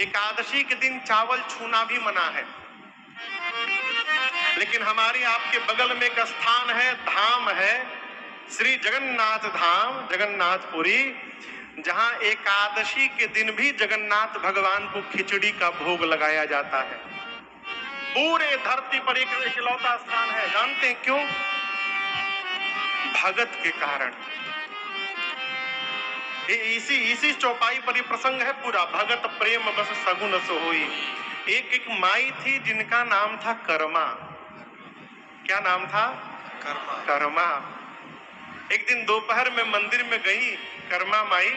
एकादशी के दिन चावल छूना भी मना है। लेकिन हमारे आपके बगल में एक स्थान है, धाम है, श्री जगन्नाथ धाम, जगन्नाथपुरी, जहां एकादशी के दिन भी जगन्नाथ भगवान को खिचड़ी का भोग लगाया जाता है। पूरे धरती पर एक इकलौता स्थान है। जानते हैं क्यों? भगत के कारण। इसी चौपाई पर ये प्रसंग है पूरा। भगत प्रेम बस सगुन सोई। एक माई थी जिनका नाम था कर्मा। क्या नाम था? कर्मा। एक दिन दोपहर में मंदिर में गई कर्मा माई,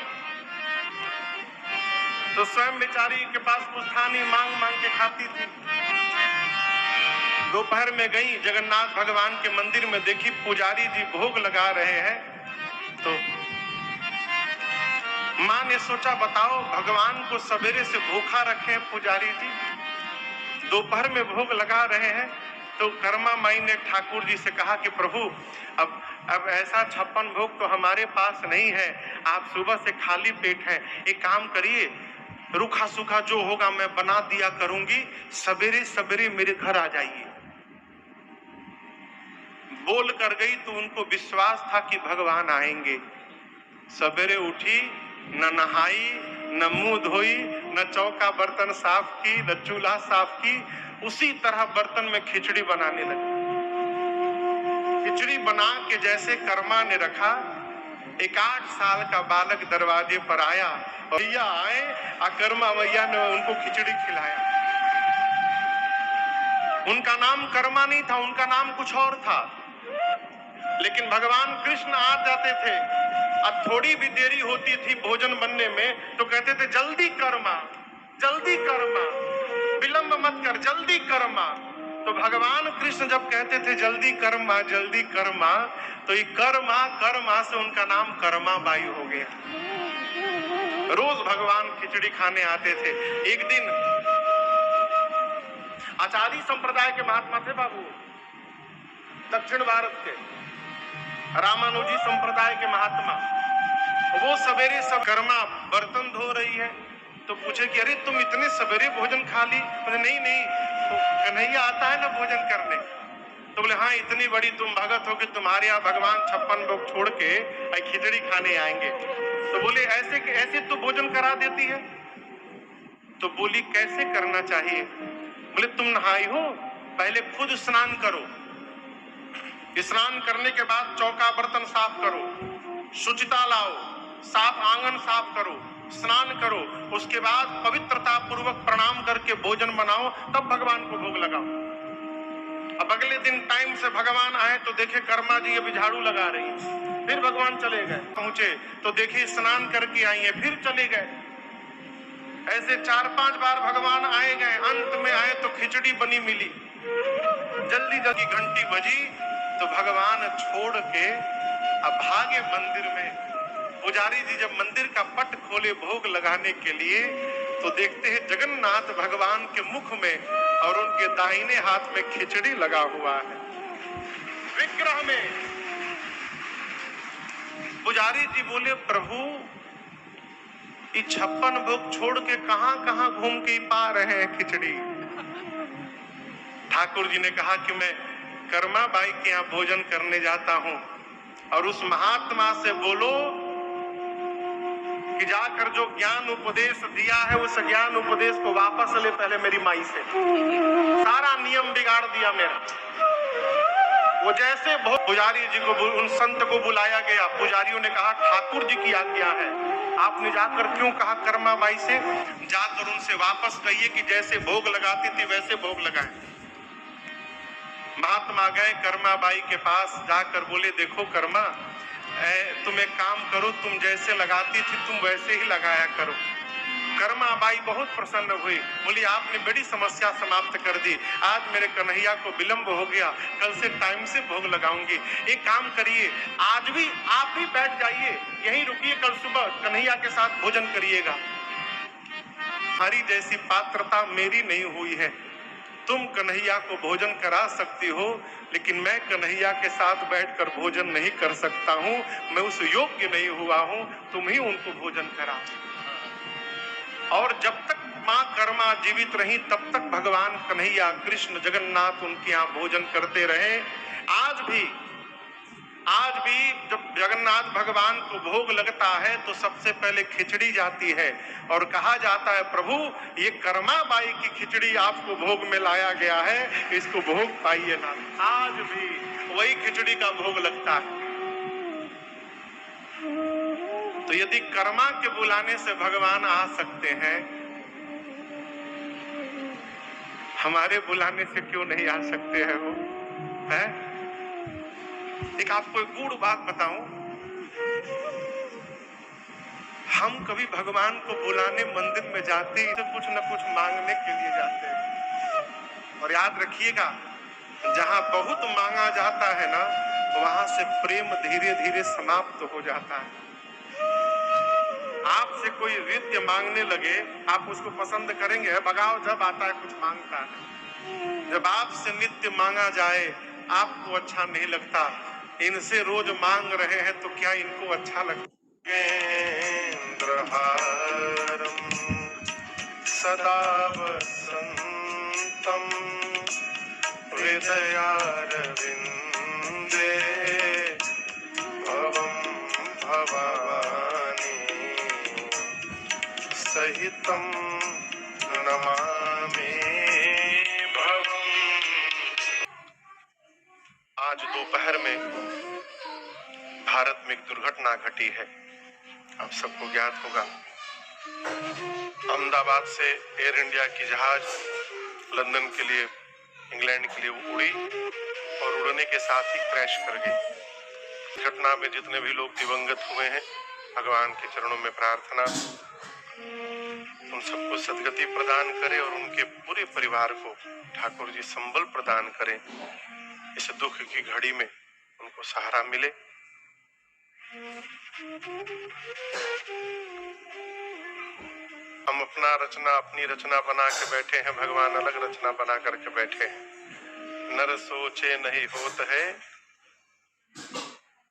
तो स्वयं बेचारी के पास कुछ था नहीं, मांग मांग के खाती थी। दोपहर में गई जगन्नाथ भगवान के मंदिर में, देखी पुजारी जी भोग लगा रहे हैं। तो मां ने सोचा बताओ भगवान को सवेरे से भूखा रखे पुजारी जी, दोपहर में भोग लगा रहे हैं। तो कर्मा माई ने ठाकुर जी से कहा कि प्रभु अब ऐसा 56 भोग तो हमारे पास नहीं है, आप सुबह से खाली पेट हैं, एक काम करिए, रूखा सूखा जो होगा मैं बना दिया करूंगी, सवेरे सवेरे मेरे घर आ जाइए। बोल कर गई तो उनको विश्वास था कि भगवान आएंगे। सवेरे उठी, न नहाई, न मुंह धोई, न चौका बर्तन साफ की, न चूल्हा साफ की, उसी तरह बर्तन में खिचड़ी बनाने लगी। खिचड़ी बना के जैसे कर्मा ने रखा, एक 8 साल का बालक दरवाजे पर आया, भैया आए, कर्मा भैया ने उनको खिचड़ी खिलाया। उनका नाम कर्मा नहीं था, उनका नाम कुछ और था। लेकिन भगवान कृष्ण आ जाते थे, अब थोड़ी भी देरी होती थी भोजन बनने में तो कहते थे जल्दी कर्मा, जल्दी कर्मा, विलंब मत कर, जल्दी कर्मा। तो भगवान कृष्ण जब कहते थे जल्दी कर्मा, जल्दी कर्मा, तो ये कर्मा कर्मा से उनका नाम कर्मा बाई हो गया। रोज भगवान खिचड़ी खाने आते थे। एक दिन आचार्य संप्रदाय के महात्मा थे बाबू, दक्षिण भारत के रामानुजी संप्रदाय के महात्मा, वो सवेरे सब कर्मा बर्तन धो रही है तो पूछे कि अरे तुम इतने सवेरे भोजन खा ली? बोले नहीं नहीं, तो कन्हैया आता है ना भोजन करने। तो बोले हाँ, इतनी बड़ी तुम भगत हो कि तुम्हारे यहाँ भगवान 56 भोग छोड़ के खिचड़ी खाने आएंगे। तो बोले ऐसे कि ऐसे तो भोजन करा देती है। तो बोली कैसे करना चाहिए? बोले तुम नहाई हो, पहले खुद स्नान करो, स्नान करने के बाद चौका बर्तन साफ करो, शुचिता लाओ, साफ आंगन साफ करो, स्नान करो, उसके बाद पवित्रता पूर्वक प्रणाम करके भोजन बनाओ, तब भगवान को भोग लगाओ। अब अगले दिन टाइम से भगवान आए तो देखे कर्मा जी अभी झाड़ू लगा रही है। फिर भगवान चले गए, पहुंचे तो देखे स्नान करके आई है, फिर चले गए। ऐसे 4-5 बार भगवान आए गए, अंत में आए तो खिचड़ी बनी मिली। जल्दी जल्दी घंटी बजी तो भगवान छोड़ के अब भागे मंदिर में। पुजारी जी जब मंदिर का पट खोले भोग लगाने के लिए तो देखते हैं जगन्नाथ भगवान के मुख में और उनके दाहिने हाथ में खिचड़ी लगा हुआ है विग्रह में। पुजारी जी बोले प्रभु ये 56 भोग छोड़ के कहां कहां घूम के पा रहे हैं खिचड़ी? ठाकुर जी ने कहा कि मैं कर्मा बाई के यहाँ भोजन करने जाता हूं और उस महात्मा से बोलो कि जाकर जो ज्ञान उपदेश दिया है उस ज्ञान उपदेश को वापस ले, पहले मेरी माई से। सारा नियम बिगाड़ दिया मेरा। वो जैसे पुजारी जी को उन संत को बुलाया गया, पुजारियों ने कहा ठाकुर जी की आज्ञा है, आपने जाकर क्यों कहा कर्मा बाई से? जाकर उनसे वापस कहिए कि जैसे भोग लगाती थी वैसे भोग लगाएं। महात्मा गए कर्मा बाई के पास, जाकर बोले देखो कर्मा, तुम एक काम करो, तुम जैसे लगाती थी तुम वैसे ही लगाया करो। कर्मा बाई बहुत प्रसन्न हुई, बोली आपने बड़ी समस्या समाप्त कर दी, आज मेरे कन्हैया को विलंब हो गया, कल से टाइम से भोग लगाऊंगी। एक काम करिए, आज भी आप भी बैठ जाइए, यहीं रुकिए, कल सुबह कन्हैया के साथ भोजन करिएगा। हमारी जैसी पात्रता मेरी नहीं हुई है, तुम कन्हैया को भोजन करा सकती हो, लेकिन मैं कन्हैया के साथ बैठकर भोजन नहीं कर सकता हूं, मैं उस योग्य नहीं हुआ हूं, तुम ही उनको भोजन करा। और जब तक मां माँ जीवित रही तब तक भगवान कन्हैया कृष्ण जगन्नाथ उनके यहाँ भोजन करते रहे। आज भी जब जगन्नाथ भगवान को भोग लगता है तो सबसे पहले खिचड़ी जाती है और कहा जाता है प्रभु ये कर्मा बाई की खिचड़ी आपको भोग में लाया गया है, इसको भोग पाइए ना। आज भी वही खिचड़ी का भोग लगता है। तो यदि कर्मा के बुलाने से भगवान आ सकते हैं, हमारे बुलाने से क्यों नहीं आ सकते हैं वो? है? एक आपको एक गूढ़ बात बताऊं, हम कभी भगवान को बुलाने मंदिर में जाते ही तो कुछ न कुछ मांगने के लिए जाते हैं। और याद रखिएगा, जहां बहुत मांगा जाता है ना, वहां से प्रेम धीरे धीरे समाप्त हो जाता है। आपसे कोई विद्य मांगने लगे, आप उसको पसंद करेंगे? भगाओ जब आता है कुछ मांगता है। जब आपसे नित्य मांगा जाए आपको अच्छा नहीं लगता, इनसे रोज मांग रहे हैं तो क्या इनको अच्छा लगता? सदा वसंतम हृदयारविंदे भवम भवानी सहितं नमामि भवम। आज दोपहर में भारत में एक दुर्घटना घटी है, आप सबको ज्ञात होगा। अहमदाबाद से एयर इंडिया की जहाज लंदन के लिए, इंग्लैंड के लिए उड़ी और उड़ने के साथ ही क्रैश कर गई। घटना में जितने भी लोग दिवंगत हुए हैं, भगवान के चरणों में प्रार्थना उन सबको सद्गति प्रदान करे और उनके पूरे परिवार को ठाकुर जी संबल प्रदान करें। इस दुख की घड़ी में उनको सहारा मिले। हम अपनी रचना बना के बैठे हैं, भगवान अलग रचना बना करके बैठे हैं। नर सोचे नहीं होत है,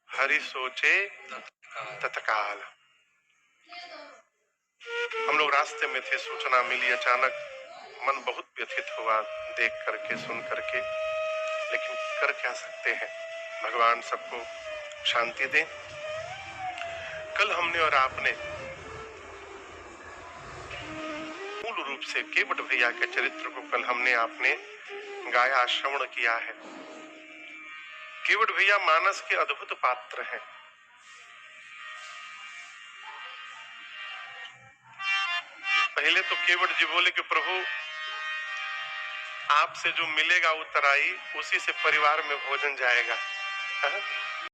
हरि सोचे तत्काल। हम लोग रास्ते में थे, सूचना मिली, अचानक मन बहुत व्यथित हुआ देख करके, सुन करके, लेकिन कर क्या सकते हैं, भगवान सबको शांति दे। कल हमने और आपने मूल रूप से केवट भैया के चरित्र को कल हमने आपने गाया, श्रवण किया है। केवट भैया मानस के अद्भुत पात्र हैं। पहले तो केवट जी बोले कि प्रभु आपसे जो मिलेगा उत्तराई, उसी से परिवार में भोजन जाएगा।